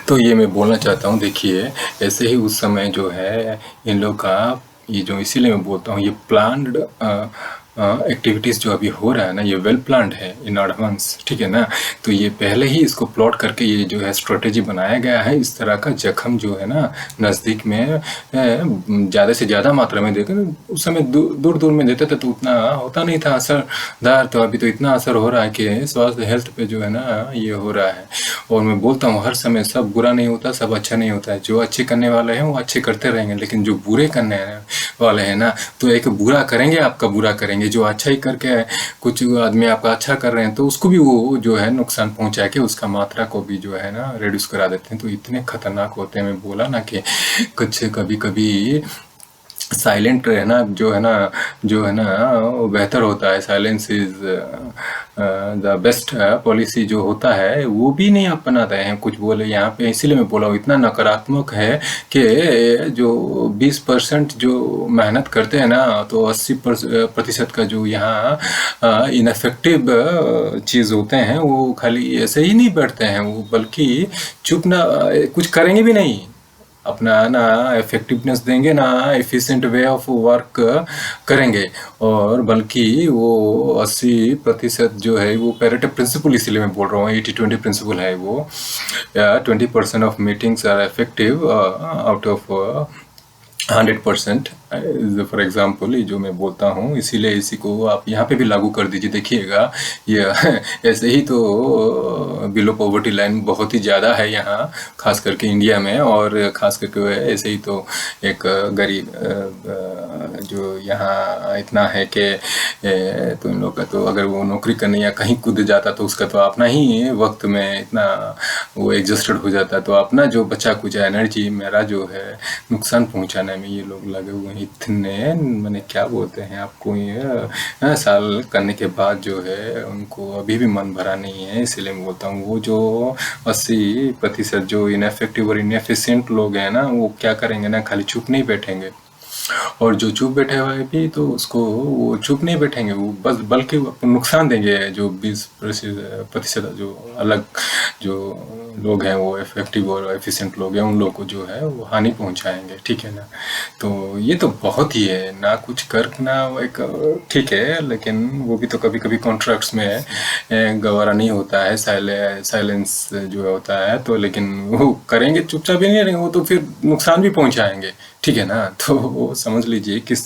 तो ये मैं बोलना चाहता हूँ, देखिए ऐसे ही उस समय जो है इन लोग का ये जो, इसीलिए मैं बोलता हूँ ये प्लान्ड एक्टिविटीज़ जो अभी हो रहा है ना, ये वेल प्लान्ड है इन एडवांस, ठीक है ना। तो ये पहले ही इसको प्लॉट करके ये जो है स्ट्रेटेजी बनाया गया है। इस तरह का जख्म जो है ना नज़दीक में ज़्यादा से ज़्यादा मात्रा में देते, उस समय दूर दूर में देते थे तो उतना होता नहीं था असरदार। तो अभी तो इतना असर हो रहा है कि स्वास्थ्य हेल्थ पे जो है ना ये हो रहा है। और मैं बोलता हूँ हर समय सब बुरा नहीं होता, सब अच्छा नहीं होता है। जो अच्छे करने वाले हैं वो अच्छे करते रहेंगे, लेकिन जो बुरे करने वाले हैं ना, तो एक बुरा करेंगे आपका बुरा करेंगे। जो अच्छा ही करके कुछ आदमी आपका अच्छा कर रहे हैं तो उसको भी वो जो है नुकसान पहुंचा के उसका मात्रा को भी जो है ना रिड्यूस करा देते हैं। तो इतने खतरनाक होते हैं, मैं बोला ना कि कुछ कभी कभी साइलेंट रहना जो है ना वो बेहतर होता है। Silence is the best policy जो होता है वो भी नहीं अपनाते हैं। कुछ बोले यहाँ पे, इसीलिए मैं बोला हूँ इतना नकारात्मक है कि जो 20% जो मेहनत करते हैं ना, तो 80% का जो यहाँ इनफेक्टिव चीज़ होते हैं वो खाली ऐसे ही नहीं बैठते हैं, वो बल्कि चुप ना कुछ करेंगे भी नहीं, अपना ना इफेक्टिवनेस देंगे ना एफिशिएंट वे ऑफ वर्क करेंगे। और बल्कि वो 80% जो है वो पैरेटो प्रिंसिपल, इसीलिए मैं बोल रहा हूँ 80-20 प्रिंसिपल है वो। 20% of meetings are effective out of 100%। For example ये जो मैं बोलता हूँ, इसीलिए इसी को आप यहाँ पे भी लागू कर दीजिए। देखिएगा ये ऐसे ही तो बिलो पॉवर्टी लाइन बहुत ही ज़्यादा है यहाँ, खास करके इंडिया में। और खास करके ऐसे ही तो एक गरीब जो यहाँ इतना है कि तो इन लोग का तो अगर वो नौकरी करने या कहीं कूद जाता तो उसका तो अपना ही वक्त में इतना वो एग्जस्टेड हो जाता। तो अपना जो बचा कुछ एनर्जी मेरा जो है नुकसान पहुंचाने में ये लोग लगे हुए हैं। इतने मैंने क्या बोलते हैं आपको, ये साल करने के बाद जो है उनको अभी भी मन भरा नहीं है। इसीलिए मैं बोलता हूँ वो जो 80% जो इनएफेक्टिव और इनएफिशिएंट लोग हैं ना, वो क्या करेंगे ना, खाली चुप नहीं बैठेंगे। और जो चुप बैठे हुए भी तो उसको वो चुप नहीं बैठेंगे, वो बस बल्कि वो नुकसान देंगे। जो 20% जो अलग जो लोग हैं वो इफेक्टिव और एफिशिएंट लोग हैं, उन लोगों को जो है वो हानि पहुंचाएंगे, ठीक है ना। तो ये तो बहुत ही है ना, कुछ करना एक ठीक है, लेकिन वो भी तो कभी कभी कॉन्ट्रैक्ट्स में गवारा नहीं होता है, साइलेंस जो होता है। तो लेकिन वो करेंगे, चुपचाप ही नहीं रहेंगे, वो तो फिर नुकसान भी पहुंचाएंगे, ठीक है ना। तो वो समझ लीजिए किस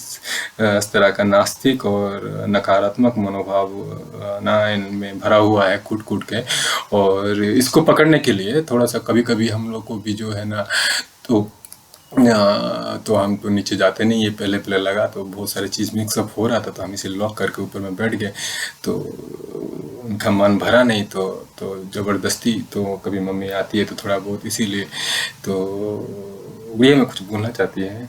इस तरह का नास्तिक और नकारात्मक मनोभाव ना इनमें भरा हुआ है कूट कूट के। और इसको पकड़ने के लिए थोड़ा सा कभी कभी हम लोग को भी जो है ना, तो हम तो नीचे जाते नहीं, ये पहले पहले लगा तो बहुत सारी चीज़ मिक्सअप हो रहा था, तो हम इसे लॉक करके ऊपर में बैठ गए। तो उनका मन भरा नहीं, तो ज़बरदस्ती तो कभी मम्मी आती है तो थोड़ा बहुत, इसीलिए तो ये मैं कुछ बोलना चाहती है।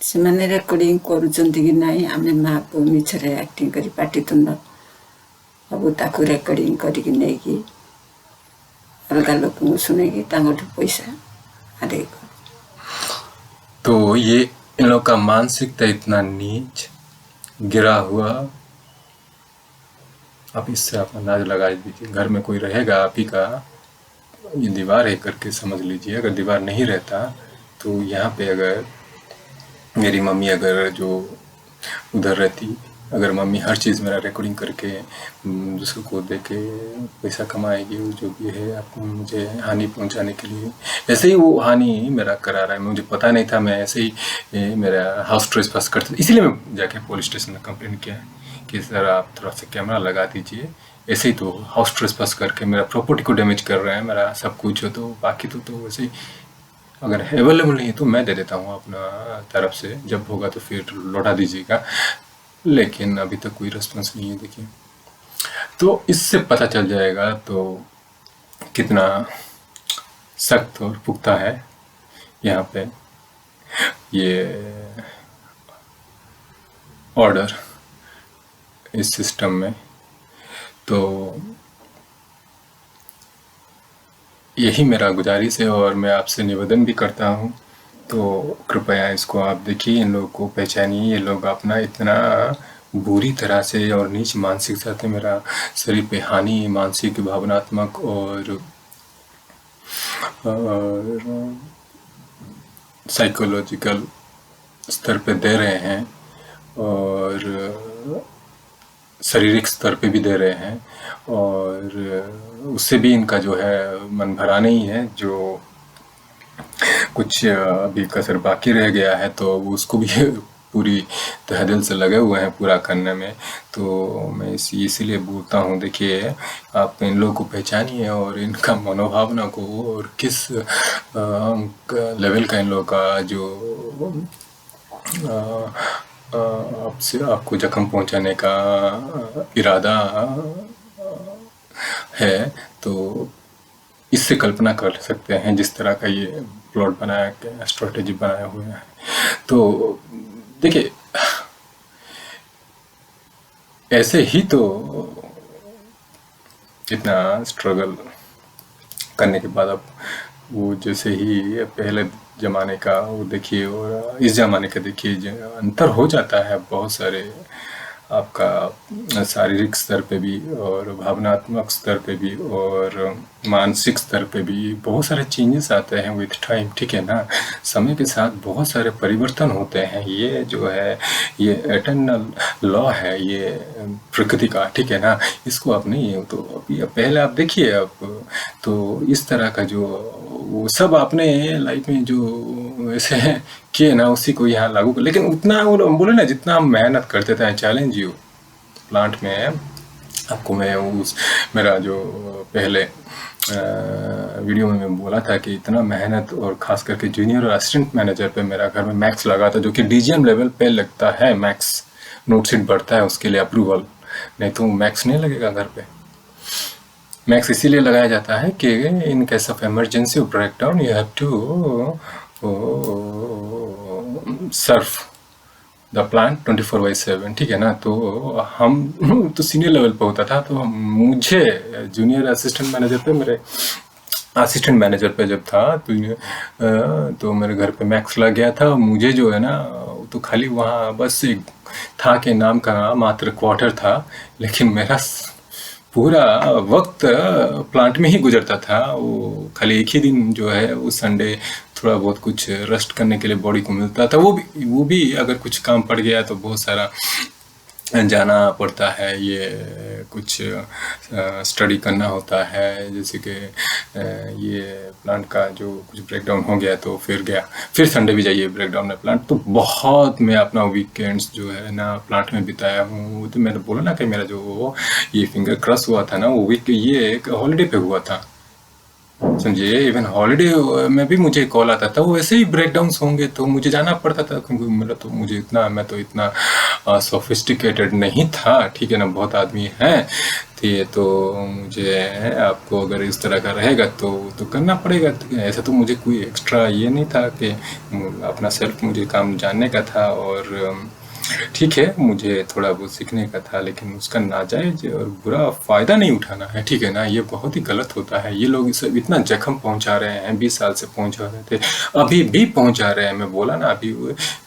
ସେମାନେ ରେକର୍ଡିଂ କରୁଛନ୍ତି କି ନାହିଁ, ଆମେ ମାଆ ପୁଅ ମିଛରେ ଆକ୍ଟିଂ କରି ପାଟିତୁଣ୍ଡ ସବୁ ତାକୁ ରେକର୍ଡିଂ କରିକି ନେଇକି ଅଲଗା ଲୋକଙ୍କୁ ଶୁଣେଇକି ତାଙ୍କଠୁ ପଇସା ଆଦାୟ କରୁ। तो ये इन लोग का मानसिकता इतना नीच गिरा हुआ, आप इससे आप अंदाज लगा दीजिए। घर में कोई रहेगा आप ही का, ये दीवार है करके समझ लीजिए। अगर दीवार नहीं रहता तो यहाँ पे अगर मेरी मम्मी अगर जो उधर रहती, अगर मम्मी हर चीज़ मेरा रिकॉर्डिंग करके दूसरे को दे के पैसा कमाएगी, जो भी है आपको मुझे हानि पहुंचाने के लिए, ऐसे ही वो हानि मेरा करा रहा है। मुझे पता नहीं था, मैं ऐसे ही मेरा हाउस ट्रेसपास करते, इसलिए मैं जाके पुलिस स्टेशन में कंप्लेन किया कि सर आप थोड़ा सा कैमरा लगा दीजिए। ऐसे ही तो हाउस ट्रेसपास करके मेरा प्रॉपर्टी को डैमेज कर रहे हैं, मेरा सब कुछ हो। तो बाकी तो वैसे ही अगर अवेलेबल नहीं है तो मैं दे देता हूँ अपना तरफ से, जब होगा तो फिर लौटा दीजिएगा। लेकिन अभी तक कोई रिस्पॉन्स नहीं है। देखिए, तो इससे पता चल जाएगा तो कितना सख्त और पुख्ता है यहाँ पे ये ऑर्डर इस सिस्टम में। तो यही मेरा गुजारिश है और मैं आपसे निवेदन भी करता हूँ, तो कृपया इसको आप देखिए, इन लोगों को पहचानिए। ये लोग अपना इतना बुरी तरह से और नीच मानसिकता से मेरा शरीर पे हानि, मानसिक, भावनात्मक और और साइकोलॉजिकल स्तर पे दे रहे हैं और शारीरिक स्तर पे भी दे रहे हैं, और उससे भी इनका जो है मन भरा नहीं है। जो कुछ अभी कसर बाकी रह गया है तो उसको भी पूरी तहे दिल से लगे हुए हैं पूरा करने में। तो मैं इसीलिए बोलता हूँ, देखिए आप इन लोगों को पहचानिए और इनका मनोभावना को, और किस लेवल का इन लोगों का जो आपसे आपको जख्म पहुंचाने का इरादा है, तो इससे कल्पना कर सकते हैं जिस तरह का ये प्लॉट बनाया गया, स्ट्रेटेजी बनाया हुआ है। तो देखिए ऐसे ही तो इतना स्ट्रगल करने के बाद अब वो जैसे ही पहले ज़माने का वो देखिए और इस ज़माने का देखिए, अंतर हो जाता है बहुत सारे। आपका शारीरिक स्तर पे भी और भावनात्मक स्तर पे भी और मानसिक स्तर पे भी बहुत सारे चेंजेस आते हैं विथ टाइम, ठीक है ना। समय के साथ बहुत सारे परिवर्तन होते हैं। ये जो है ये एटर्नल लॉ है, ये प्रकृति का, ठीक है ना। इसको आप नहीं, तो अभी पहले आप देखिए, अब तो इस तरह का जो वो सब आपने लाइफ में जो ऐसे किए ना, उसी को यहाँ लागू कर। लेकिन उतना वो बोले ना, जितना हम मेहनत करते थे, चैलेंज यू प्लांट में आपको मैं उस मेरा जो पहले वीडियो में मैं बोला था कि इतना मेहनत, और खास करके जूनियर और असिस्टेंट मैनेजर पे मेरा घर में मैक्स लगा था, जो कि डीजीएम लेवल पे लगता है। मैक्स नोट शीट बढ़ता है उसके लिए अप्रूवल, नहीं तो मैक्स नहीं लगेगा घर पे। मैक्स इसीलिए लगाया जाता है कि इन केस ऑफ इमरजेंसी और breakdown you have to serve the plant 24/7, ठीक है ना। तो हम तो सीनियर लेवल पे होता था, तो मुझे जूनियर असिस्टेंट मैनेजर पे, मेरे असिस्टेंट मैनेजर पे जब था तो मेरे घर पे मैक्स लग गया था। मुझे जो है ना, तो खाली वहाँ बस एक था कि नाम का मात्र क्वार्टर था, लेकिन मेरा पूरा वक्त प्लांट में ही गुजरता था। वो खाली एक ही दिन जो है वो संडे थोड़ा बहुत कुछ रेस्ट करने के लिए बॉडी को मिलता था। वो भी अगर कुछ काम पड़ गया तो बहुत सारा जाना पड़ता है, ये कुछ स्टडी करना होता है। जैसे कि ये प्लांट का जो कुछ ब्रेकडाउन हो गया तो फिर संडे भी जाइए ब्रेकडाउन में प्लांट। तो बहुत मैं अपना वीकेंड्स जो है ना प्लांट में बिताया हूँ। तो मैंने बोला ना कि मेरा जो ये फिंगर क्रश हुआ था ना, वो वीक ये एक हॉलीडे पे हुआ था, समझिए। इवन हॉलीडे में भी मुझे कॉल आता था, वो ऐसे ही ब्रेकडाउन्स होंगे तो मुझे जाना पड़ता था, क्योंकि मैं तो इतना सोफिस्टिकेटेड नहीं था, ठीक है ना। बहुत आदमी हैं तो मुझे आपको अगर इस तरह का रहेगा तो करना पड़ेगा। तो ऐसा तो मुझे कोई एक्स्ट्रा ये नहीं था कि अपना सेल्फ मुझे काम जानने का था, और ठीक है मुझे थोड़ा बहुत सीखने का था, लेकिन उसका नाजायज और बुरा फ़ायदा नहीं उठाना है, ठीक है ना। ये बहुत ही गलत होता है। ये लोग सब इतना जख्म पहुंचा रहे हैं, 20 साल से पहुंचा रहे थे, अभी भी पहुंचा रहे हैं। मैं बोला ना, अभी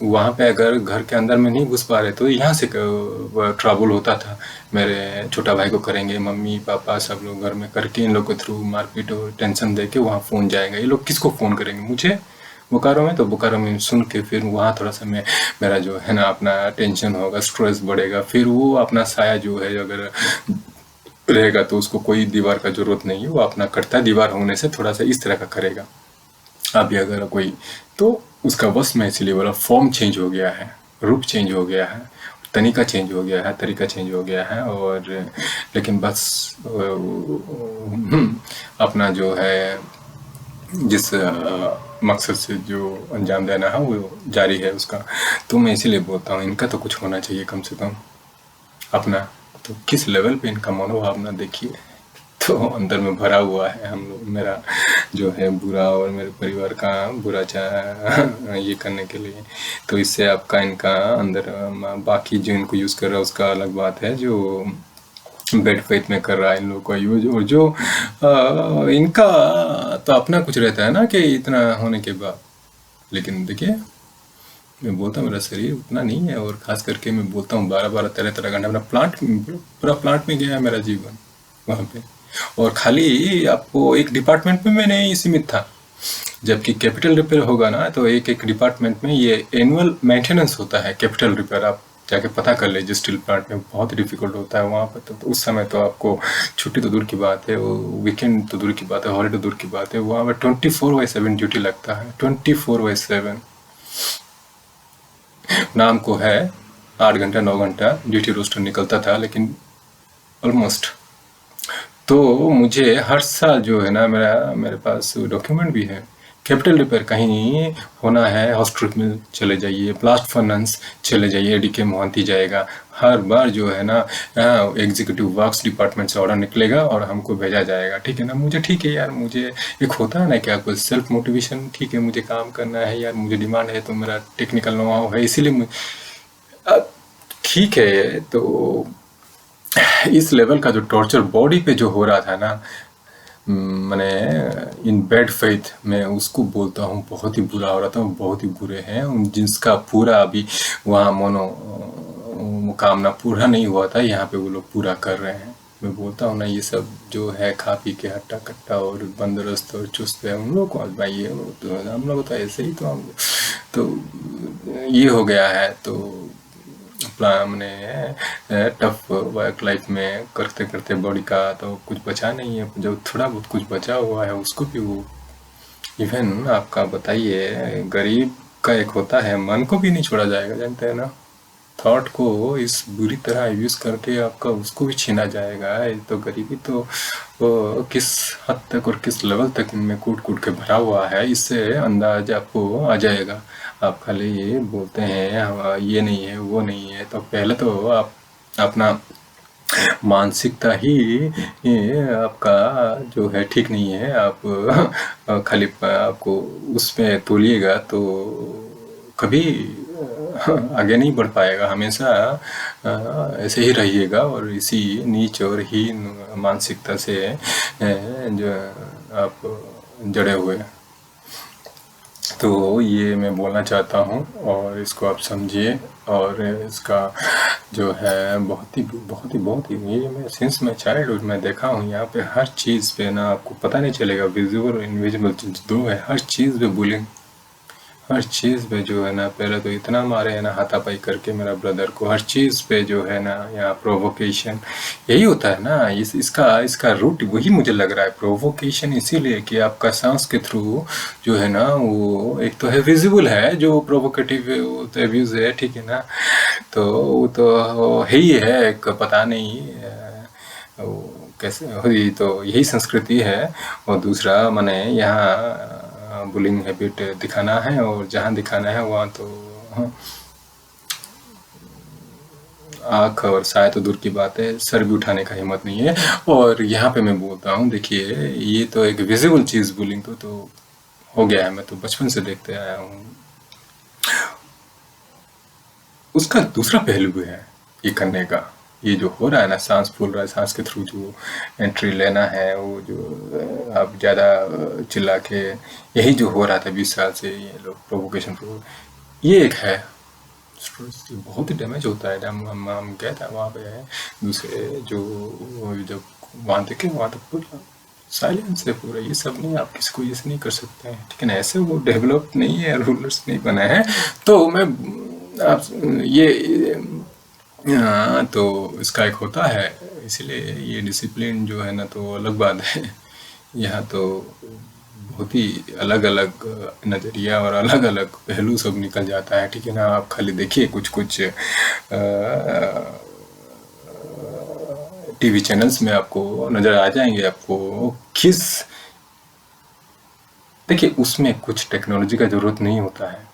वहाँ पे अगर घर के अंदर में नहीं घुस पा रहे तो यहाँ से ट्रबल होता था। मेरे छोटा भाई को करेंगे, मम्मी पापा सब लोग घर में करके इन लोग को थ्रू मारपीट और टेंशन दे के वहाँ फ़ोन जाएगा। ये लोग किसको फ़ोन करेंगे? मुझे बोकारो में, तो बोकारो में सुन के फिर वहाँ थोड़ा सा मेरा जो है ना अपना टेंशन होगा, स्ट्रेस बढ़ेगा। फिर वो अपना साया जो है अगर रहेगा तो उसको कोई दीवार का जरूरत नहीं है, वो अपना कटता दीवार होने से थोड़ा सा इस तरह का करेगा। अभी अगर कोई तो उसका बस में, इसलिए बोला फॉर्म चेंज हो गया है, रूप चेंज हो गया है, तरीका चेंज हो गया है। और लेकिन बस अपना जो है जिस मकसद से जो अंजाम देना है वो जारी है उसका। तो मैं इसीलिए बोलता हूँ इनका तो कुछ होना चाहिए कम से कम अपना। तो किस लेवल पे इनका मनोभावना देखिए, तो अंदर में भरा हुआ है। हम लोग मेरा जो है बुरा और मेरे परिवार का बुरा ये करने के लिए, तो इससे आपका इनका अंदर बाकी जो इनको यूज़ कर रहा है उसका अलग बात है, जो बेड फेथ में कर रहा है इन लोगों का यूज। और जो इनका तो अपना कुछ रहता है ना कि इतना होने के बाद, लेकिन देखिए मैं बोलता हूँ मेरा शरीर उतना नहीं है। और खास करके मैं बोलता हूँ 12-12 13 घंटा मेरा पूरा प्लांट में गया है मेरा जीवन वहाँ पे। और खाली आपको एक डिपार्टमेंट में मैं नहीं सीमित था, जबकि कैपिटल रिपेयर होगा ना तो एक एक डिपार्टमेंट में ये एनुअल मेंटेनेंस होता है। कैपिटल रिपेयर आप जाके पता कर लीजिए, स्टील प्लांट में बहुत डिफिकल्ट होता है वहाँ पर। तो उस समय तो आपको छुट्टी तो दूर की बात है, वो वीकेंड तो दूर की बात है, हॉलीडे दूर की बात है, वहाँ पर 24/7 ड्यूटी लगता है। 24/7 नाम को है 8 घंटा 9 घंटा ड्यूटी रोस्टर निकलता था, लेकिन ऑलमोस्ट। तो मुझे हर साल जो है ना मेरे पास डॉक्यूमेंट भी है। कैपिटल रिपेयर कहीं होना है, हॉस्पिटल में चले जाइए, ब्लास्ट फर्नेस चले जाइए, एडीके मोहंती जाएगा। हर बार जो है ना एग्जीक्यूटिव वर्क्स डिपार्टमेंट से ऑर्डर निकलेगा और हमको भेजा जाएगा। ठीक है ना, मुझे ठीक है यार, मुझे एक होता है ना क्या कुछ सेल्फ मोटिवेशन, ठीक है मुझे काम करना है यार, मुझे डिमांड है, तो मेरा टेक्निकल नो हाउ है, इसीलिए ठीक है। तो इस लेवल का जो टॉर्चर बॉडी पे जो हो रहा था ना, मैंने इन बैड फेथ मैं उसको बोलता हूँ बहुत ही बुरा हो रहा था। बहुत ही बुरे हैं जिसका पूरा अभी वहाँ मुकामना पूरा नहीं हुआ था, यहाँ पे वो लोग पूरा कर रहे हैं। मैं बोलता हूँ ना, ये सब जो है खा पी के हट्टा कट्टा और बंदोबस्त और चुस्त है, उन लोग को आजमाइए। तो हम लोग तो ऐसे ही तो ये हो गया है। तो मैंने टफ वर्क लाइफ में करते करते बॉडी का तो कुछ बचा नहीं है। जो थोड़ा बहुत कुछ बचा हुआ है उसको भी वो इवन आपका बताइए, गरीब का एक होता है, मन को भी नहीं छोड़ा जाएगा, जानते हैं ना। थॉट को इस बुरी तरह यूज करके आपका उसको भी छीना जाएगा। तो गरीबी तो वो किस हद तक और किस लेवल तक इनमें कूट कूट के भरा हुआ है, इससे अंदाज आपको आ जाएगा। आप खाली ये बोलते हैं ये नहीं है वो नहीं है, तो पहले तो आप अपना मानसिकता ही ये आपका जो है ठीक नहीं है। आप खाली आपको उसमें तोलिएगा तो कभी आगे नहीं बढ़ पाएगा। हमेशा ऐसे ही रहिएगा और इसी नीच और हीन मानसिकता से जो आप जड़े हुए। तो ये मैं बोलना चाहता हूँ और इसको आप समझिए। और इसका जो है बहुत ही ये मैं सिंस मैं चाइल्डहुड में देखा हूँ, यहाँ पे हर चीज़ पे ना आपको पता नहीं चलेगा, विजुअल और इनविजिबल चीज़ दो है। हर चीज़ पे बुलिंग, हर चीज़ पे जो है ना, पहले तो इतना मारे है ना हाथापाई करके मेरा ब्रदर को। हर चीज़ पे जो है ना यहाँ प्रोवोकेशन, यही होता है ना। इसका रूट वही मुझे लग रहा है, प्रोवोकेशन। इसीलिए कि आपका सांस के थ्रू जो है ना, वो एक तो है विजिबल है जो प्रोवोकेटिव एब्यूज है, ठीक है ना। तो वो तो है ही है एक, पता नहीं वो कैसे हुई, तो यही संस्कृति है। और दूसरा मैंने यहाँ बुलिंग हैबिट दिखाना है, और जहाँ दिखाना है वहाँ तो आँख और साय तो दूर की बात है, सर भी उठाने का हिम्मत नहीं है। और यहाँ पे मैं बोलता हूँ, देखिए ये तो एक विजिबल चीज़ बुलिंग तो हो गया है, मैं तो बचपन से देखते आया हूँ। उसका दूसरा पहलू है ये करने का, ये जो हो रहा है ना, सांस फूल रहा है, सांस के थ्रू जो एंट्री लेना है, वो जो आप ज़्यादा चिल्ला के, यही जो हो रहा था 20 साल से, ये लोग प्रोवोकेशन ये एक है। बहुत ही डैमेज होता है। हम गए थे वहाँ पे, दूसरे जो जब वहाँ देखे वहाँ तो पूरा साइलेंस है पूरा, ये सब नहीं, आप किसी को ये नहीं कर सकते हैं, ठीक है ना। ऐसे वो डेवलप नहीं है, रूलर्स नहीं बने हैं। तो मैं आप ये तो इसका एक होता है, इसलिए ये डिसिप्लिन जो है ना तो अलग बात है। यहाँ तो बहुत ही अलग अलग नज़रिया और अलग अलग पहलू सब निकल जाता है, ठीक है ना। आप खाली देखिए कुछ टीवी चैनल्स में आपको नज़र आ जाएंगे, आपको किस, देखिए उसमें कुछ टेक्नोलॉजी का ज़रूरत नहीं होता है,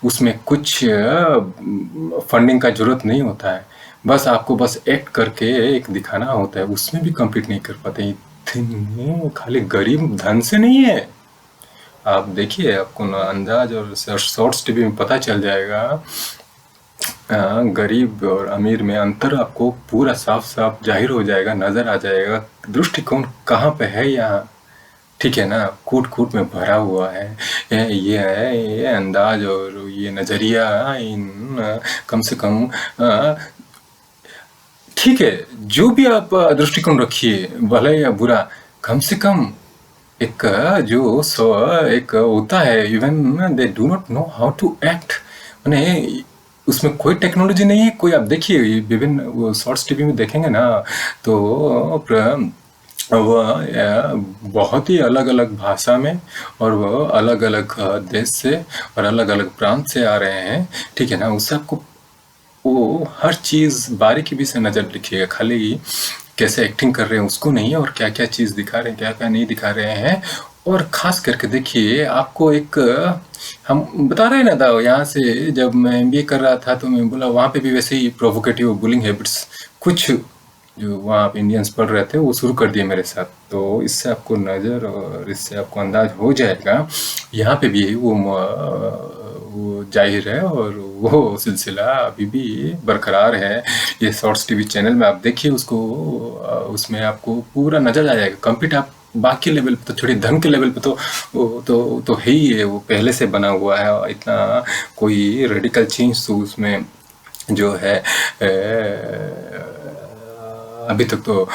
उसमें कुछ फंडिंग का ज़रूरत नहीं होता है, बस आपको बस एक्ट करके एक दिखाना होता है। उसमें भी कंप्लीट नहीं कर पाते, इतने खाली गरीब धन से नहीं है। आप देखिए, आपको अंदाज और शॉर्ट्स टीवी में पता चल जाएगा, गरीब और अमीर में अंतर आपको पूरा साफ साफ जाहिर हो जाएगा, नज़र आ जाएगा, दृष्टिकोण कहाँ पे है यहाँ, ठीक है ना। कूट कूट में भरा हुआ है ये है, ये अंदाज और ये नज़रिया, इन कम से कम ठीक है, जो भी आप दृष्टिकोण रखिए, भले या बुरा, कम से कम एक जो एक होता है, even they do not know how to act, माने उसमें कोई टेक्नोलॉजी नहीं है कोई। आप देखिए विभिन्न वो शॉर्ट्स टीवी में देखेंगे ना, तो वह बहुत ही अलग अलग भाषा में, और वह अलग अलग देश से और अलग अलग प्रांत से आ रहे हैं, ठीक है ना। उससे आपको वो हर चीज़ बारीकी से नज़र रखिएगा, खाली कैसे एक्टिंग कर रहे हैं उसको नहीं, और क्या क्या चीज़ दिखा रहे हैं क्या क्या नहीं दिखा रहे हैं। और ख़ास करके देखिए आपको एक, हम बता रहे हैं ना था यहाँ से, जब मैं एमबीए कर रहा था तो मैं बोला वहाँ पे भी वैसे ही प्रोवोकेटिव बुलिंग हैबिट्स कुछ जो वहाँ पे इंडियंस पढ़ रहे थे वो शुरू कर दिए मेरे साथ। तो इससे आपको नज़र और इससे आपको अंदाज हो जाएगा यहाँ पे भी वो जाहिर है, और वो सिलसिला अभी भी बरकरार है। ये शॉर्ट्स टीवी चैनल में आप देखिए उसको, उसमें आपको पूरा नजर आ जाएगा। कंप्लीट आप बाकी लेवल पे तो छोड़िए, धन के लेवल पे तो तो है ही है, वो पहले से बना हुआ है। और इतना कोई रेडिकल चेंज तो उसमें जो है अभी तक तो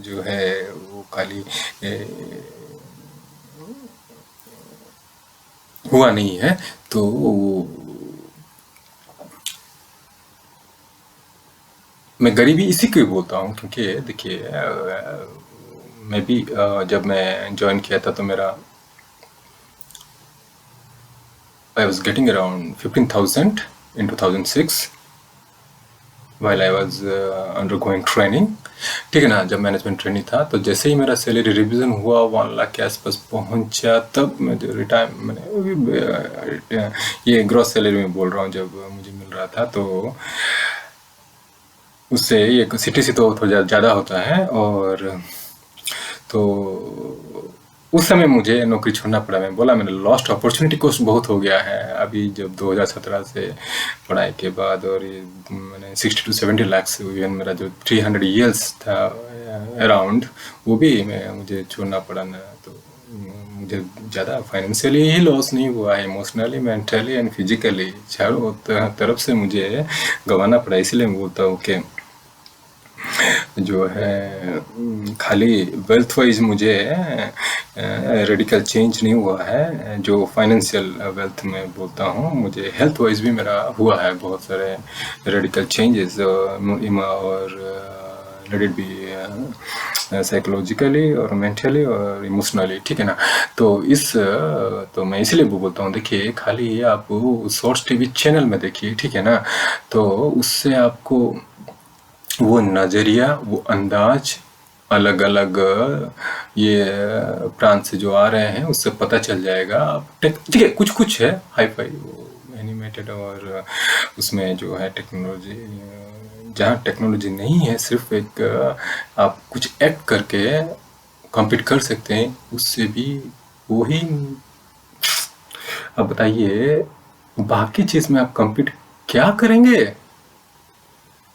जो है वो खाली हुआ नहीं है। तो मैं गरीबी इसी को ही बोलता हूँ, क्योंकि देखिए मैं भी जब मैं ज्वाइन किया था तो मेरा I was getting around 15,000 in 2006 while I was undergoing training, ठीक है ना। जब मैनेजमेंट ट्रेनिंग था तो जैसे ही मेरा सैलरी रिवीजन हुआ 1 लाख के आसपास पहुंचा, तब मैं जो मैंने ये ग्रॉस सैलरी में बोल रहा हूँ, जब मुझे मिल रहा था तो उससे ये सीटीसी तो थोड़ा ज़्यादा होता है। और तो उस समय मुझे नौकरी छोड़ना पड़ा। मैं बोला मैंने लॉस्ट अपॉर्चुनिटी कॉस्ट बहुत हो गया है। अभी जब 2017 से पढ़ाई के बाद, और ये मैंने 60 to 70 लाख से, इवन मेरा जो 300 ईयर्स था अराउंड, वो भी मुझे छोड़ना पड़ा ना। तो मुझे ज़्यादा फाइनेंशियली ही लॉस नहीं हुआ है, इमोशनली, मेंटली एंड फिजिकली चारों तरफ से मुझे गंवाना पड़ा। इसलिए मैं बोलता हूँ कि जो है खाली वेल्थ वाइज मुझे रेडिकल चेंज नहीं हुआ है, जो फाइनेंशियल वेल्थ में बोलता हूँ, मुझे हेल्थ वाइज भी मेरा हुआ है बहुत सारे रेडिकल चेंजेस, और लेट इट बी साइकोलॉजिकली और मेंटली और इमोशनली, ठीक है ना। तो तो मैं इसलिए बोलता हूँ, देखिए खाली आप शॉर्ट्स टीवी चैनल में देखिए, ठीक है ना। तो उससे आपको वो नज़रिया, वो अंदाज, अलग अलग ये प्रांत से जो आ रहे हैं उससे पता चल जाएगा। ठीक है, कुछ कुछ है हाई फाई वो एनिमेटेड, और उसमें जो है टेक्नोलॉजी, जहाँ टेक्नोलॉजी नहीं है, सिर्फ एक आप कुछ एक्ट करके कम्पीट कर सकते हैं, उससे भी वही। अब बताइए बाकी चीज़ में आप कम्पीट क्या करेंगे?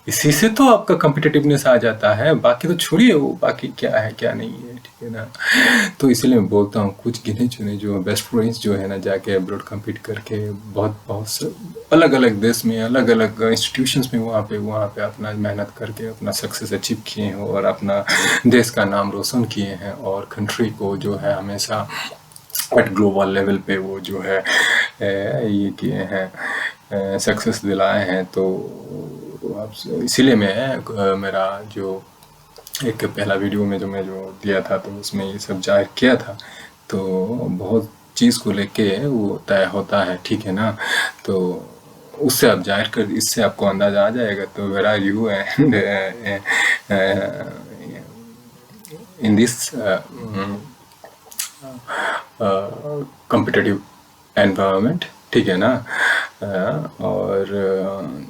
इसी से तो आपका कॉम्पिटिटिवनेस आ जाता है, बाकी तो छोड़िए वो बाकी क्या है क्या नहीं है, ठीक है ना। तो इसलिए मैं बोलता हूँ कुछ गिने चुने जो बेस्ट फ्रेंड्स जो है ना, जाके अब्रॉड कम्पीट करके बहुत अलग अलग देश में, अलग अलग इंस्टीट्यूशंस में वहाँ पे अपना मेहनत करके अपना सक्सेस अचीव किए हैं, और अपना देश का नाम रोशन किए हैं, और कंट्री को जो है हमेशा एट ग्लोबल लेवल पे वो जो है ये किए हैं, सक्सेस दिलाए हैं। तो इसीलिए मैं मेरा जो एक पहला वीडियो में जो मैं दिया था तो उसमें ये सब जाहिर किया था। तो बहुत चीज़ को लेके वो तय होता है, ठीक है ना। तो उससे आप जाहिर कर, इससे आपको अंदाजा आ जाएगा। तो where are you and in this competitive environment, ठीक है ना। और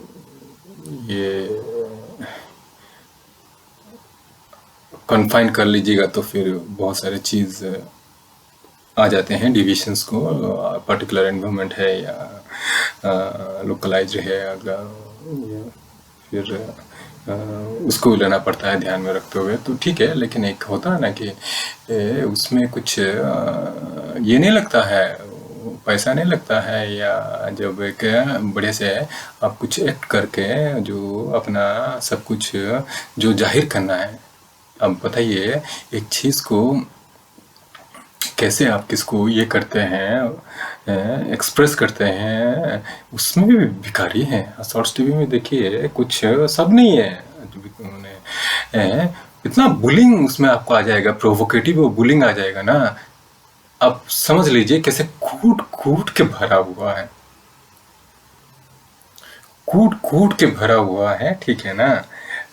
ये कन्फाइन कर लीजिएगा तो फिर बहुत सारे चीज़ आ जाते हैं डिविजन्स को। पर्टिकुलर एनवायरनमेंट है या लोकलाइज है, अगर फिर उसको लेना पड़ता है ध्यान में रखते हुए, तो ठीक है। लेकिन एक होता है ना कि उसमें कुछ ये नहीं लगता है, पैसा नहीं लगता है, या जब एक बढ़िया से आप कुछ एक्ट करके जो अपना सब कुछ जो जाहिर करना है अब बताइए, एक चीज़ को कैसे आप किसको ये करते हैं, एक्सप्रेस करते हैं, उसमें भी भिखारी हैं। शॉर्ट्स टीवी में देखिए कुछ सब नहीं है जो भी उन्होंने इतना बुलिंग उसमें आपको आ जाएगा, प्रोवोकेटिव बुलिंग आ जाएगा ना, आप समझ लीजिए कैसे कूट कूट के भरा हुआ है, कूट कूट के भरा हुआ है, ठीक है ना।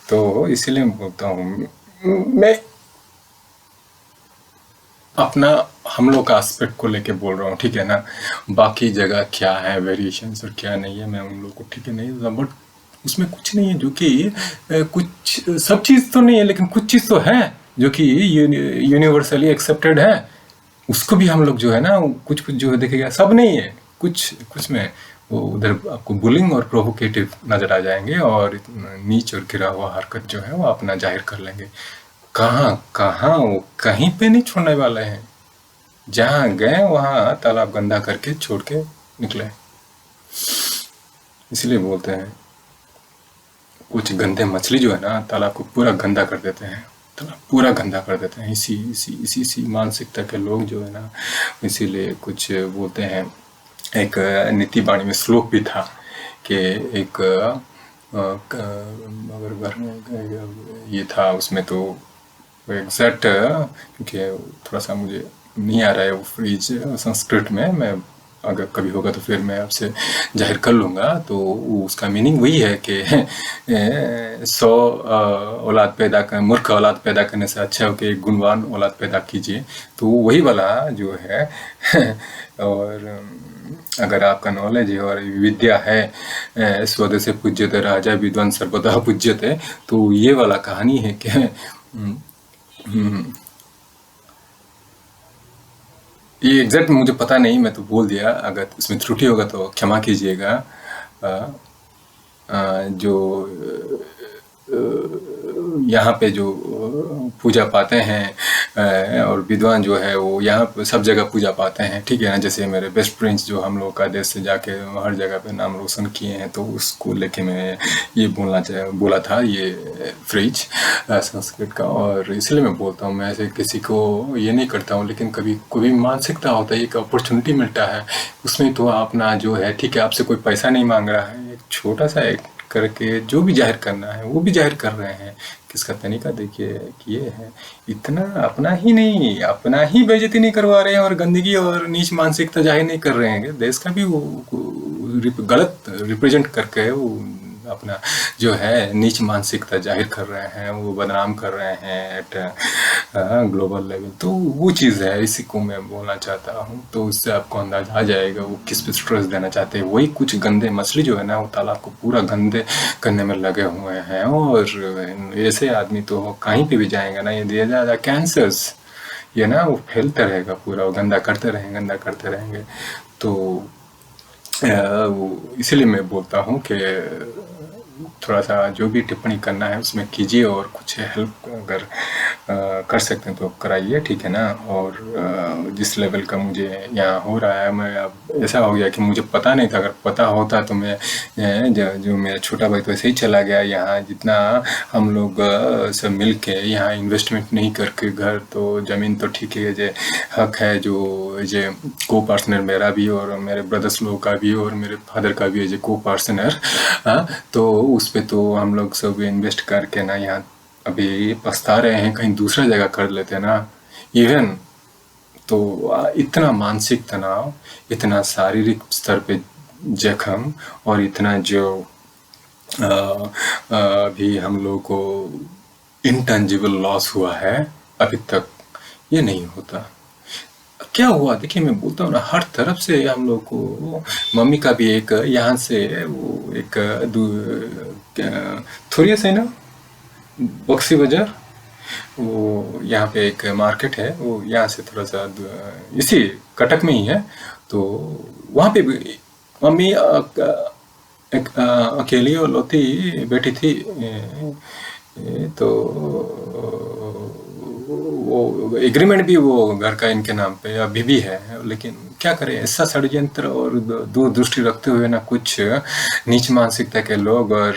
तो इसीलिए मैं बोलता हूँ, मैं अपना हम लोग का एस्पेक्ट को लेके बोल रहा हूँ, ठीक है ना। बाकी जगह क्या है वेरिएशंस और क्या नहीं है, मैं उन लोग को ठीक है नहीं, बट उसमें कुछ नहीं है जो कि कुछ सब चीज़ तो नहीं है, लेकिन कुछ चीज़ तो है जो कि यूनिवर्सली एक्सेप्टेड है। उसको भी हम लोग जो है ना, कुछ कुछ जो है देखेगा, सब नहीं है, कुछ कुछ में वो उधर आपको बुलिंग और प्रोवोकेटिव नजर आ जाएंगे, और नीच और गिरा हुआ हरकत जो है वो अपना जाहिर कर लेंगे। कहाँ कहाँ वो कहीं पे नहीं छोड़ने वाले हैं, जहाँ गए वहाँ तालाब गंदा करके छोड़ के निकले। इसलिए बोलते हैं कुछ गंदे मछली जो है ना तालाब को पूरा गंदा कर देते हैं, तालाब पूरा गंदा कर देते हैं। इसी मानसिकता के लोग जो है ना, इसीलिए कुछ बोलते हैं। एक नीति बाणी में श्लोक भी था कि एक अगर घर में ये था, उसमें तो एग्जैक्ट, क्योंकि थोड़ा सा मुझे नहीं आ रहा है वो फ्रीज संस्कृत में, मैं अगर कभी होगा तो फिर मैं आपसे जाहिर कर लूँगा। तो उसका मीनिंग वही है कि 100 औलाद पैदा कर, मूर्ख औलाद पैदा करने से अच्छा हो कि गुणवान औलाद पैदा कीजिए। तो वही वाला जो है और अगर आपका नॉलेज है और विद्या है, स्वदेशे पूज्यते राजा विद्वान सर्वदा पूज्यते, तो ये वाला कहानी है कि ये एग्जैक्ट मुझे पता नहीं, मैं तो बोल दिया, अगर इसमें त्रुटि होगा तो क्षमा कीजिएगा। जो यहाँ पे जो पूजा पाते हैं और विद्वान जो है वो यहाँ पे सब जगह पूजा पाते हैं, ठीक है ना। जैसे मेरे बेस्ट फ्रेंड्स जो हम लोग का देश से जाके हर जगह पे नाम रोशन किए हैं, तो उसको लेके मैं ये बोला था ये फ्रेज संस्कृत का। और इसलिए मैं बोलता हूँ, मैं ऐसे किसी को ये नहीं करता हूँ, लेकिन कभी कोई मानसिकता होता है, एक अपॉर्चुनिटी मिलता है, उसमें तो अपना जो है, ठीक है, आपसे कोई पैसा नहीं मांग रहा है, एक छोटा सा एक करके जो भी जाहिर करना है वो भी जाहिर कर रहे हैं। किसका तरीका देखिए कि ये है, इतना अपना ही नहीं, अपना ही बेइज्जती नहीं करवा रहे हैं और गंदगी और नीच मानसिकता जाहिर नहीं कर रहे हैं, देश का भी वो गलत रिप्रेजेंट करके वो अपना जो है नीच मानसिकता जाहिर कर रहे हैं, वो बदनाम कर रहे हैं एट ग्लोबल लेवल। तो वो चीज़ है, इसी को मैं बोलना चाहता हूँ। तो उससे आपको अंदाजा आ जाएगा वो किस पे स्ट्रेस देना चाहते हैं। वही कुछ गंदे मछली जो है ना, वो तालाब को पूरा गंदे करने में लगे हुए हैं, और ऐसे आदमी तो कहीं पे भी जाएंगे ना, ये दिया जाएगा कैंसर्स, ये ना वो फैलते रहेगा पूरा, वो गंदा करते रहेंगे। तो इसीलिए मैं बोलता हूँ कि थोड़ा सा जो भी टिप्पणी करना है उसमें कीजिए, और कुछ हेल्प अगर कर सकते हैं तो कराइए, ठीक है ना। और जिस लेवल का मुझे यहाँ हो रहा है, मैं अब ऐसा हो गया कि मुझे पता नहीं था, अगर पता होता तो मैं जो मेरा छोटा भाई तो ऐसे ही चला गया यहाँ। जितना हम लोग सब मिल के यहाँ इन्वेस्टमेंट नहीं करके घर तो ज़मीन तो ठीक है, जो हक है जो को पार्टनर मेरा भी और मेरे ब्रदर्स लोग का भी और मेरे फादर का भी है जो को पार्टनर, तो उस पे तो हम लोग सब इन्वेस्ट करके ना यहाँ अभी पछता रहे हैं, कहीं दूसरा जगह कर लेते ना इवन। तो इतना मानसिक तनाव, इतना शारीरिक स्तर पे जख्म, और इतना जो अभी हम लोग को इंटेंजिबल लॉस हुआ है, अभी तक ये नहीं होता। क्या हुआ देखिए, मैं बोलता हूँ ना, हर तरफ से हम लोग को, मम्मी का भी एक यहाँ से वो एक थोड़ी से ना बक्सी बाजार, वो यहाँ पे एक मार्केट है, वो यहाँ से थोड़ा सा इसी कटक में ही है। तो वहाँ पे भी मम्मी एक अकेली और लौती बैठी थी, तो वो एग्रीमेंट भी वो घर का इनके नाम पे अभी भी है, लेकिन क्या करें, ऐसा षड्यंत्र और दूरदृष्टि रखते हुए ना कुछ नीच मानसिकता के लोग और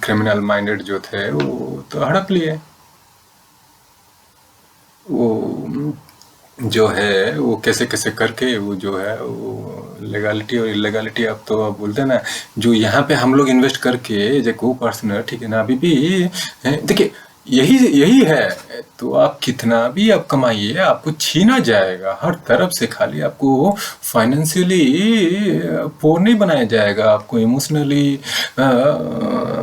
क्रिमिनल माइंडेड जो थे वो तो हड़प लिए। वो जो है वो कैसे कैसे करके वो जो है वो लेगालिटी और इलेगालिटी, अब तो आप बोलते हैं ना, जो यहाँ पे हम लोग इन्वेस्ट करके जो को पर्सनल, ठीक है ना, अभी भी देखिए यही यही है। तो आप कितना भी आप कमाइए, आपको छीना जाएगा हर तरफ से। खाली आपको फाइनेंशियली पोर नहीं बनाया जाएगा, आपको इमोशनली,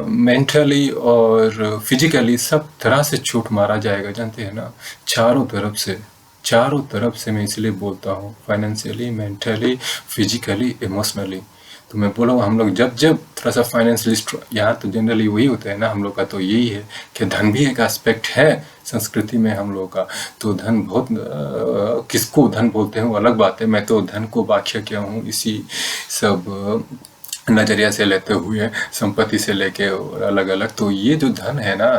मेंटली और फिजिकली सब तरह से छूट मारा जाएगा, जानते हैं ना, चारों तरफ से। चारों तरफ से मैं इसलिए बोलता हूँ, फाइनेंशियली, मेंटली, फिजिकली, इमोशनली। तो मैं बोला हम लोग जब जब थोड़ा सा फाइनेंशियली, यहाँ तो जनरली वही होता है ना हम लोग का, तो यही है कि धन भी एक एस्पेक्ट है संस्कृति में हम लोग का। तो धन बहुत किसको धन बोलते हैं वो अलग बात है। मैं तो धन को व्याख्या किया हूँ इसी सब नजरिया से लेते हुए, संपत्ति से लेके और अलग अलग। तो ये जो धन है ना,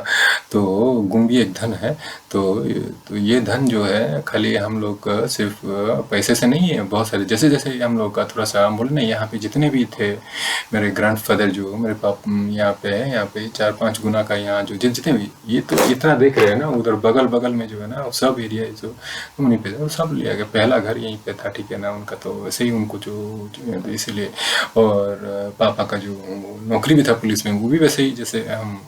तो गुण भी एक धन है। तो ये धन जो है खाली हम लोग का सिर्फ पैसे से नहीं है, बहुत सारे जैसे जैसे हम लोग का थोड़ा सा, हम बोले ना यहाँ पे जितने भी थे मेरे ग्रैंडफादर, जो मेरे पाप यहाँ पे 4-5 गुना का, यहाँ जो जितने भी, ये तो इतना देख रहे हैं ना, उधर बगल बगल में जो है ना वो सब एरिया जो उन्हीं पे वो सब लिया गया। पहला घर यहीं पे था, ठीक है ना, उनका तो वैसे ही उनको तो इसीलिए। और पापा का जो नौकरी भी था पुलिस में, वो भी वैसे ही जैसे हम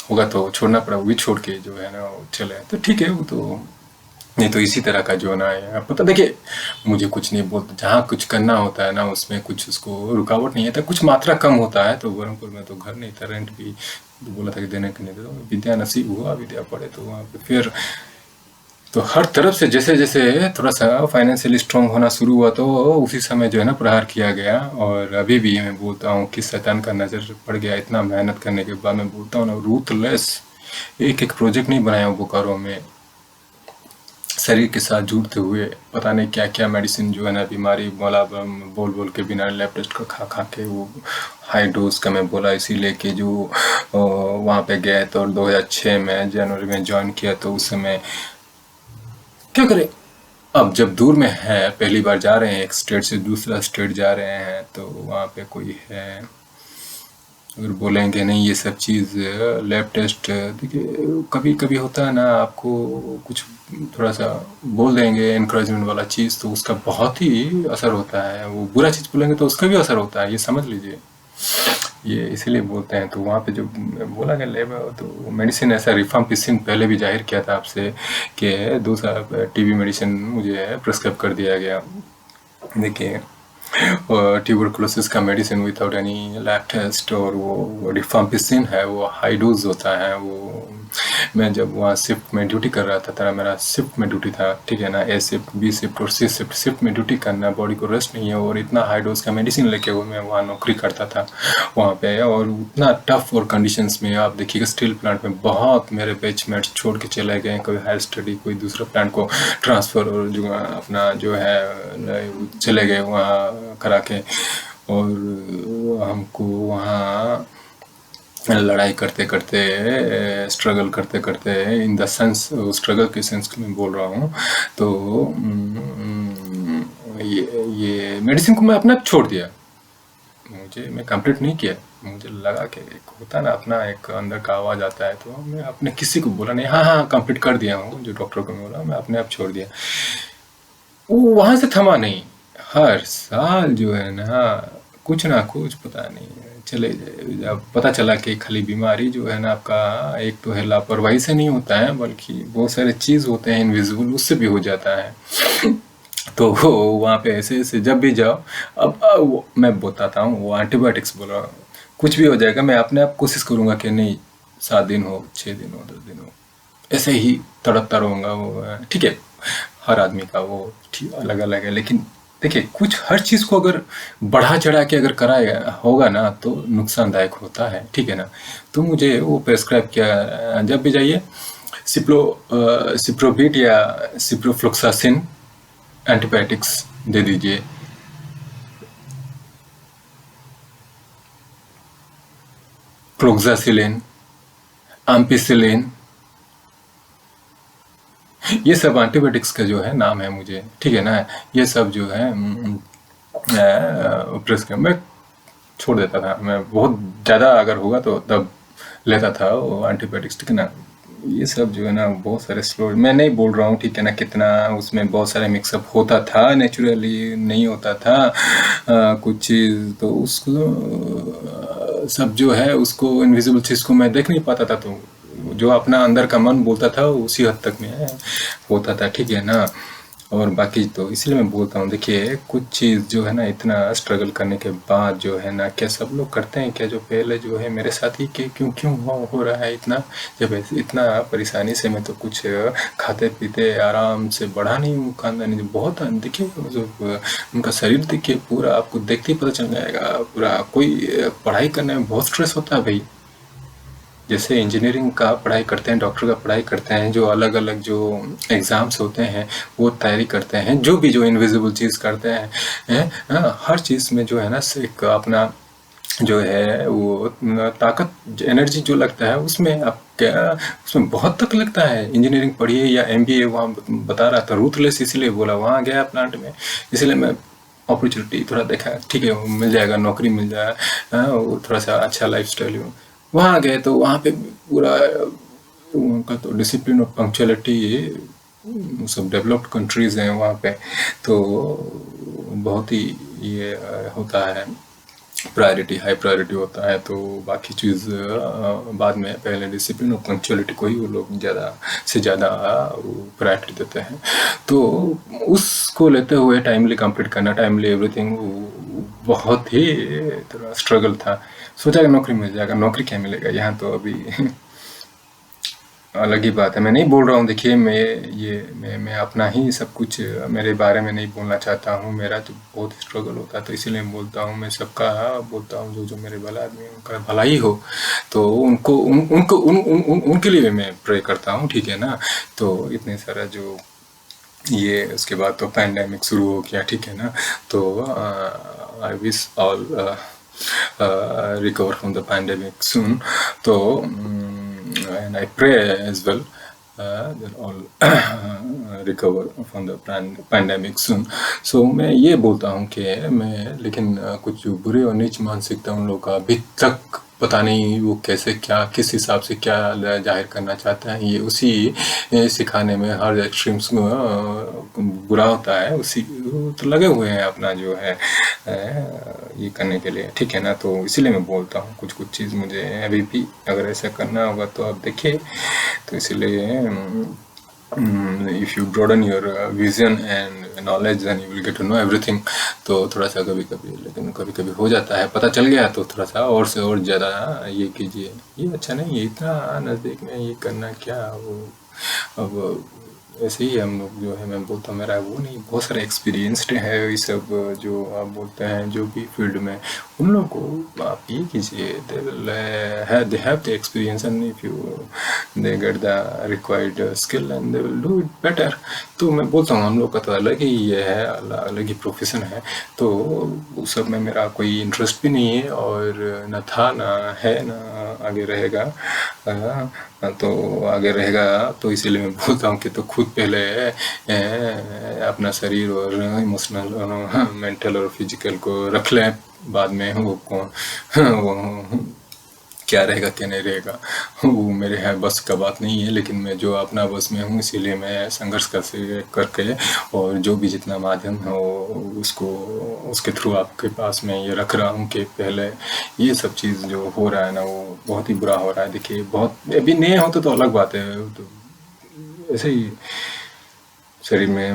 होगा तो छोड़ना पड़ा, वो भी छोड़ के जो है ना वो चले। तो ठीक है, वो तो नहीं तो इसी तरह का जो ना है पता। देखिए मुझे कुछ नहीं बोलते, जहाँ कुछ करना होता है ना उसमें कुछ उसको रुकावट नहीं आता, कुछ मात्रा कम होता है। तो बरहमपुर में तो घर नहीं था, रेंट भी बोला था कि देने के नहीं देता। विद्या नसीब हुआ, विद्या पढ़े तो वहाँ पे फिर तो हर तरफ से जैसे जैसे थोड़ा सा फाइनेंशियली स्ट्रांग होना शुरू हुआ, तो उसी समय जो है ना प्रहार किया गया। और अभी भी मैं बोलता हूँ कि शैतान का नज़र पड़ गया। इतना मेहनत करने के बाद मैं बोलता हूँ ना, रूथलेस एक एक प्रोजेक्ट नहीं बनाया बोकारो में, शरीर के साथ जुड़ते हुए पता नहीं क्या क्या मेडिसिन जो है ना, बीमारी बोला बोल बोल के, बिना लैब टेस्ट का खा खा के, वो हाई डोज का मैं बोला इसीलिए कि जो वहाँ पे गए तो 2006 में जनवरी में ज्वाइन किया। तो उस समय क्या करें, अब जब दूर में है, पहली बार जा रहे हैं, एक स्टेट से दूसरा स्टेट जा रहे हैं, तो वहाँ पे कोई है, अगर बोलेंगे नहीं ये सब चीज़ लैब टेस्ट, देखिए कभी कभी होता है ना, आपको कुछ थोड़ा सा बोल देंगे इनकरेजमेंट वाला चीज़, तो उसका बहुत ही असर होता है। वो बुरा चीज़ बोलेंगे तो उसका भी असर होता है, ये समझ लीजिए। ये इसीलिए बोलते हैं। तो वहाँ पे जो बोला गया लैब, तो मेडिसिन ऐसा रिफाम्पिसिन पहले भी जाहिर किया था आपसे कि 2 साल टीबी मेडिसिन मुझे प्रिस्क्राइब कर दिया गया। देखिए ट्यूबरकुलोसिस का medicine without any lab test, और वो रिफाम्पिसिन है, वो हाई डोज होता है। वो मैं जब वहाँ शिफ्ट में ड्यूटी कर रहा था, तरह मेरा शिफ्ट में ड्यूटी था, ठीक है ना, ए शिफ्ट, बी शिफ्ट और सी शिफ्ट, शिफ्ट में ड्यूटी करना, बॉडी को रेस्ट नहीं है। और इतना हाई डोज का मेडिसिन लेके वो मैं वहाँ नौकरी करता था वहाँ पे, और उतना टफ और कंडीशंस में। आप देखिएगा स्टील प्लांट में बहुत मेरे बैचमेट्स छोड़ के चले गए, कोई हायर स्टडी, कोई दूसरे प्लांट को ट्रांसफ़र, और जो अपना जो है चले गए वहाँ करा के। और हमको वहाँ लड़ाई करते करते, स्ट्रगल करते करते, इन द सेंस, स्ट्रगल के सेंस में बोल रहा हूँ, तो ये मेडिसिन को मैं अपने आप छोड़ दिया। मैं कंप्लीट नहीं किया, मुझे लगा कि एक होता ना अपना एक अंदर का आवाज़ आता है, तो मैं अपने किसी को बोला नहीं, हाँ हाँ कंप्लीट कर दिया हूँ, जो डॉक्टर को बोला, मैं अपने आप छोड़ दिया। वो वहाँ से थमा नहीं, हर साल जो है ना कुछ ना कुछ पता नहीं चले। जब पता चला कि खाली बीमारी जो है ना आपका, एक तो है लापरवाही से नहीं होता है, बल्कि बहुत सारे चीज़ होते हैं इनविजिबल, उससे भी हो जाता है। तो वहाँ पे ऐसे ऐसे जब भी जाओ, अब मैं बताता हूँ, वो एंटीबायोटिक्स बोल रहा हूँ, कुछ भी हो जाएगा, मैं अपने आप कोशिश करूँगा कि नहीं 7 दिन हो, 6 दिन हो, 10 दिन हो, ऐसे ही तड़पता रहूँगा। वो ठीक है, हर आदमी का वो ठीक अलग अलग है, लेकिन देखिए कुछ हर चीज़ को अगर बढ़ा चढ़ा के अगर कराया होगा ना, तो नुकसानदायक होता है, ठीक है ना। तो मुझे वो प्रेस्क्राइब किया, जब भी जाइए सिप्रोविट या सिप्रोफ्लोक्सासिन एंटीबायोटिक्स दे दीजिए। फ्लोक्सासिलिन, एम्पिसिलिन, ये सब एंटीबायोटिक्स का जो है नाम है मुझे, ठीक है ना। ये सब जो है प्रिस्क्राइब मैं छोड़ देता था। मैं बहुत ज़्यादा अगर होगा तो तब लेता था वो एंटीबायोटिक्स, ठीक है ना। ये सब जो है ना बहुत सारे स्लो, मैं नहीं बोल रहा हूँ ठीक है ना कितना उसमें बहुत सारे मिक्सअप होता था, नेचुरली नहीं होता था कुछ चीज़ तो उसको सब जो है उसको इनविजिबल चीज़ को मैं देख नहीं पाता था, तो जो अपना अंदर का मन बोलता था उसी हद तक में होता था, ठीक है ना। और बाकी तो इसलिए मैं बोलता हूँ, देखिए कुछ चीज़ जो है ना इतना स्ट्रगल करने के बाद जो है ना, क्या सब लोग करते हैं क्या जो पहले जो है मेरे साथ ही के क्यों क्यों हो रहा है इतना, जब इतना परेशानी से मैं तो कुछ खाते पीते आराम से बढ़ा नहीं हूँ खानदानी, बहुत देखिए जो उनका शरीर देखिए पूरा, आपको देखते ही पता चल जाएगा पूरा, कोई पढ़ाई करने में बहुत स्ट्रेस होता है भाई। जैसे इंजीनियरिंग का पढ़ाई करते हैं, डॉक्टर का पढ़ाई करते हैं, जो अलग अलग जो एग्ज़ाम्स होते हैं वो तैयारी करते हैं, जो भी जो इनविजिबल चीज़ करते हैं, हर चीज़ में जो है ना एक अपना जो है वो ताकत एनर्जी जो लगता है उसमें आप क्या, उसमें बहुत तक लगता है। इंजीनियरिंग पढ़िए या एमबीए, वहाँ बता रहा था रूथलेस, इसीलिए बोला वहाँ गया प्लांट में, इसलिए मैं अपॉर्चुनिटी थोड़ा देखा, ठीक है वो मिल जाएगा, नौकरी मिल जाएगा, वो थोड़ा सा अच्छा लाइफ स्टाइल, वहाँ गए तो वहाँ पे पूरा उनका तो डिसिप्लिन और पंक्चुअलिटी सब डेवलप्ड कंट्रीज़ हैं वहाँ पे, तो बहुत ही ये होता है प्रायोरिटी, हाई प्रायोरिटी होता है, तो बाकी चीज़ बाद में, पहले डिसिप्लिन और पंक्चुअलिटी को ही वो लोग ज़्यादा से ज़्यादा प्रायोरिटी देते हैं। तो उसको लेते हुए टाइमली कंप्लीट करना, टाइमली एवरीथिंग, बहुत ही थोड़ा स्ट्रगल था। सोचा कि नौकरी मिल जाएगा, नौकरी क्या मिलेगा यहाँ तो अभी अलग ही बात है। मैं नहीं बोल रहा हूँ, देखिए मैं अपना ही सब कुछ मेरे बारे में नहीं बोलना चाहता हूँ, मेरा तो बहुत स्ट्रगल होता है, तो इसीलिए मैं बोलता हूँ, मैं सबका बोलता हूँ जो मेरे भला आदमी है उनका भला ही हो, तो उनके लिए भी मैं प्रे करता हूँ, ठीक है ना। तो इतने सारा जो ये उसके बाद तो पैंडेमिक शुरू हो गया, ठीक है ना, तो I wish all recover from the pandemic soon. So, and I pray as well that all recover from the pandemic soon. So मैं ये बोलता हूँ कि मैं, लेकिन कुछ बुरे और नीच मानसिकता उन लोगों का अभी तक पता नहीं वो कैसे क्या किस हिसाब से क्या जाहिर करना चाहता है, ये उसी सिखाने में हर एक्सट्रीम्स बुरा होता है, उसी तो लगे हुए हैं अपना जो है ये करने के लिए, ठीक है ना। तो इसीलिए मैं बोलता हूँ कुछ कुछ चीज़ मुझे अभी भी अगर ऐसा करना होगा तो आप देखिए, तो इसीलिए if you broaden your vision and knowledge then you will get to know everything। तो थोड़ा सा कभी कभी, लेकिन कभी कभी हो जाता है, पता चल गया तो थोड़ा सा और से और ज़्यादा ये कीजिए, ये अच्छा नहीं है इतना नज़दीक में ये करना, क्या वो अब ऐसे ही हम लोग जो है, मैं बोलता हूँ मेरा वो नहीं, बहुत सारे एक्सपीरियंसड है ये सब जो आप बोलते हैं जो भी फील्ड में, उन लोगों को आप ये कीजिए, they have the experience and if you they get the required skill and they will do it better. तो मैं बोलता हूँ हम लोग का तो अलग ही ये है, अलग ही प्रोफेशन है, तो उस सब में मेरा कोई इंटरेस्ट भी नहीं है और न था ना है ना आगे रहेगा, तो आगे रहेगा, तो इसीलिए मैं बोलता हूँ कि तो खुद पहले अपना शरीर और इमोशनल और मेंटल और फिजिकल को रख लें, बाद में वो कौन वो क्या रहेगा क्या नहीं रहेगा वो मेरे है बस का बात नहीं है, लेकिन मैं जो अपना बस में हूँ इसीलिए मैं संघर्ष करके और जो भी जितना माध्यम है उसको उसके थ्रू आपके पास मैं ये रख रहा हूँ कि पहले ये सब चीज़ जो हो रहा है ना वो बहुत ही बुरा हो रहा है। देखिए बहुत अभी नए होते तो अलग बात है, तो ऐसे ही शरीर में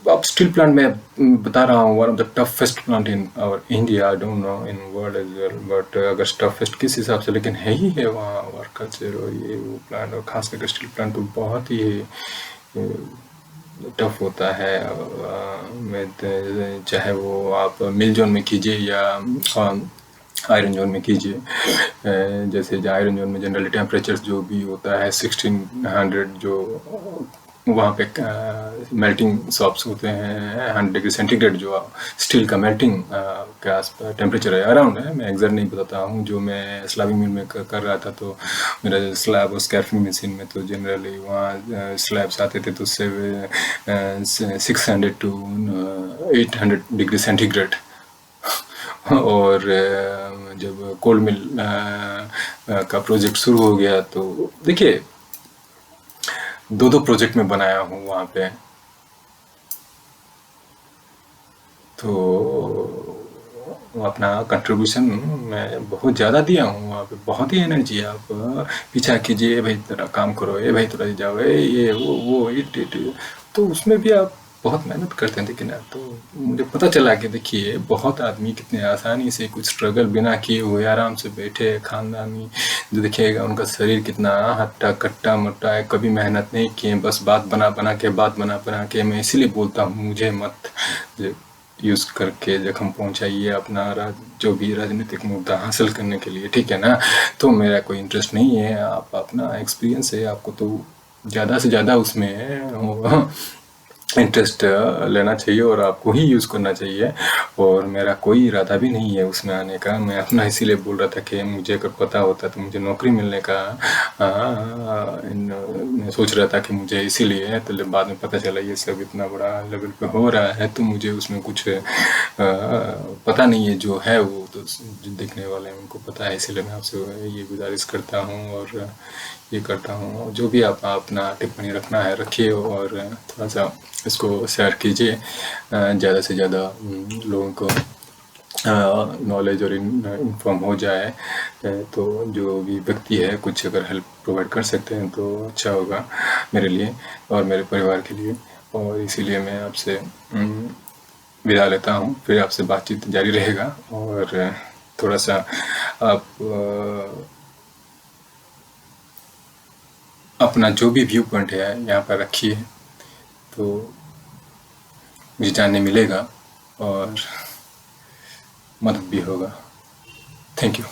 अब स्टील प्लांट में बता रहा हूँ, one of the toughest plant in our India, I don't know in world as well, but अगर टफेस्ट किस हिसाब से, लेकिन है ही है वहाँ वर्क कल्चर और ये वो प्लांट, और खास करके स्टील प्लांट तो बहुत ही टफ होता है। चाहे वो आप मिल जोन में कीजिए या आयरन जोन में कीजिए, जैसे आयरन जोन में जनरली टेम्परेचर जो भी होता है 1600, जो वहाँ पे मेल्टिंग शॉप्स होते हैं 100 डिग्री सेंटीग्रेड, जो स्टील का मेल्टिंग के आसपास टेम्परेचर है, अराउंड है, मैं एग्जैक्ट नहीं बताता हूँ। जो मैं स्लैबिंग मिल में कर रहा था तो मेरा स्लैब और स्कैर्फिंग मशीन में तो जनरली वहाँ स्लैब्स आते थे तो उससे 600 to 800 डिग्री सेंटीग्रेड और जब कोल्ड मिल का प्रोजेक्ट शुरू हो गया। तो देखिए 2 प्रोजेक्ट में बनाया हूँ वहाँ पे, तो अपना कंट्रीब्यूशन मैं बहुत ज़्यादा दिया हूँ वहाँ पे, बहुत ही एनर्जी। आप पीछा कीजिए भाई तेरा काम करो, ये भाई थोड़ा जाओ, ये वो ये, तो उसमें भी आप बहुत मेहनत करते हैं। लेकिन तो मुझे पता चला कि देखिए बहुत आदमी कितने आसानी से कुछ स्ट्रगल बिना किए हुए आराम से बैठे खानदानी, जो देखिएगा उनका शरीर कितना हट्टा कट्टा मोटा है, कभी मेहनत नहीं किए, बस बात बना बना के। मैं इसीलिए बोलता हूँ मुझे मत यूज़ करके जख्म पहुंचाइए अपना जो भी राजनीतिक मुद्दा हासिल करने के लिए, ठीक है ना। तो मेरा कोई इंटरेस्ट नहीं है, आप अपना एक्सपीरियंस है, आपको तो ज़्यादा से ज़्यादा उसमें इंटरेस्ट लेना चाहिए और आपको ही यूज़ करना चाहिए। और मेरा कोई इरादा भी नहीं है उसमें आने का। मैं अपना इसीलिए बोल रहा था कि मुझे अगर पता होता तो मुझे नौकरी मिलने का मैं सोच रहा था कि मुझे इसीलिए, तो बाद में पता चला ये सब इतना बड़ा लेवल पे हो रहा है, तो मुझे उसमें कुछ पता नहीं है। जो है वो तो जो देखने वाले हैं उनको पता है, इसीलिए मैं आपसे ये गुजारिश करता हूँ और ये करता हूँ। जो भी आप अपना टिप्पणी रखना है रखिए और थोड़ा सा इसको शेयर कीजिए, ज़्यादा से ज़्यादा लोगों को नॉलेज और इन्फॉर्म हो जाए। तो जो भी व्यक्ति है कुछ अगर हेल्प प्रोवाइड कर सकते हैं तो अच्छा होगा मेरे लिए और मेरे परिवार के लिए। और इसीलिए मैं आपसे विदा लेता हूँ, फिर आपसे बातचीत जारी रहेगा। और थोड़ा सा आप अपना जो भी व्यू पॉइंट है यहाँ पर रखिए, तो मुझे जानने मिलेगा और मदद भी होगा। Thank you.